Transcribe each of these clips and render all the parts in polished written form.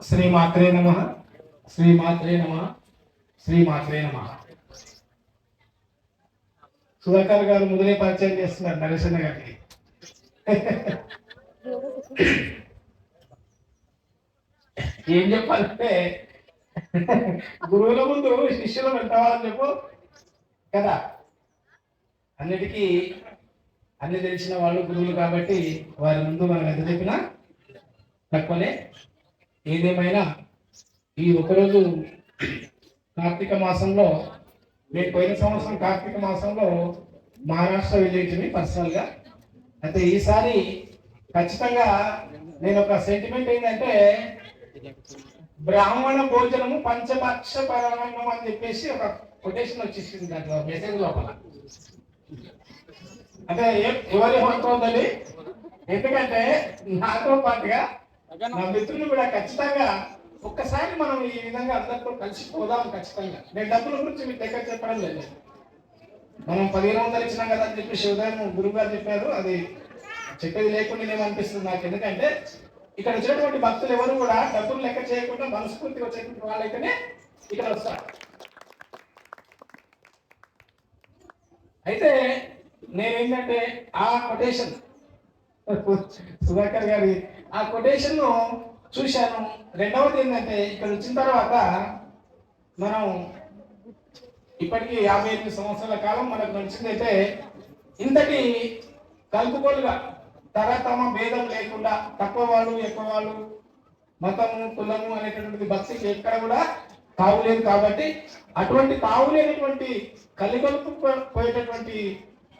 శ్రీమాత్రే నమః శ్రీమాత్రే నమః శ్రీమాత్రే నమః. సుధాకర్ గారు మొదలే పరిచయం చేస్తున్నారు నరేశన్న గారికి. ఏం చెప్పాలంటే గురువుల ముందు శిష్యులు పెట్టవాలని చెప్పు కదా. అన్నిటికీ అన్ని తెలిసిన వాళ్ళు గురువులు కాబట్టి వారి ముందు మనం ఎంత చెప్పినా తక్కువనే. ఏదేమైనా ఈ ఒకరోజు కార్తీక మాసంలో, నేను పోయిన సంవత్సరం కార్తీక మాసంలో మహారాష్ట్ర వెళ్ళేటివి పర్సనల్గా. అయితే ఈసారి ఖచ్చితంగా నేను ఒక సెంటిమెంట్ ఏంటంటే, బ్రాహ్మణ భోజనము పంచభక్ష పరమాన్నం అని చెప్పేసి ఒక కొటేషన్ వచ్చేసింది దాంట్లో మెసేజ్ లోపల. అంటే ఎవరి అనుకోవద్దండి, ఎందుకంటే నాతో పాటుగా నా మిత్రులు కూడా ఖచ్చితంగా ఒక్కసారి మనం ఈ విధంగా అందరితో కలిసిపోదాం. ఖచ్చితంగా నేను డబ్బుల గురించి మీ దగ్గర చెప్పడం లేదు. మనం 1500 ఇచ్చినాం కదా అని చెప్పి శివదాయం గురువు గారు చెప్పారు. అది చెప్పేది లేకుండా ఏమనిపిస్తుంది నాకు, ఎందుకంటే ఇక్కడ వచ్చేటువంటి భక్తులు ఎవరు కూడా డబ్బులు లెక్క చేయకుండా మనస్ఫూర్తిగా వచ్చేటువంటి వాళ్ళైతేనే ఇక్కడ వస్తారు. అయితే నేనేంటంటే ఆ కొటేషన్, సుధాకర్ గారి ఆ కొటేషన్ ను చూశాను. రెండవది ఏంటంటే, ఇక్కడ వచ్చిన తర్వాత మనం ఇప్పటికీ 58 సంవత్సరాల కాలం మనకు నడిచిందైతే ఇంతటి కలుపుకోలుగా తరతమ భేదం లేకుండా తక్కువ వాళ్ళు ఎక్కువ వాళ్ళు మతము కులము అనేటటువంటి భక్తికి ఎక్కడ కూడా తావులేదు. కాబట్టి అటువంటి తావులేనటువంటి కలిగలుపు పోయేటటువంటి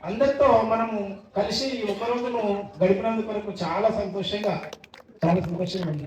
అందరితో మనము కలిసి ఒక రోజును గడిపినందుకు చాలా సంతోషంగా ఉంది.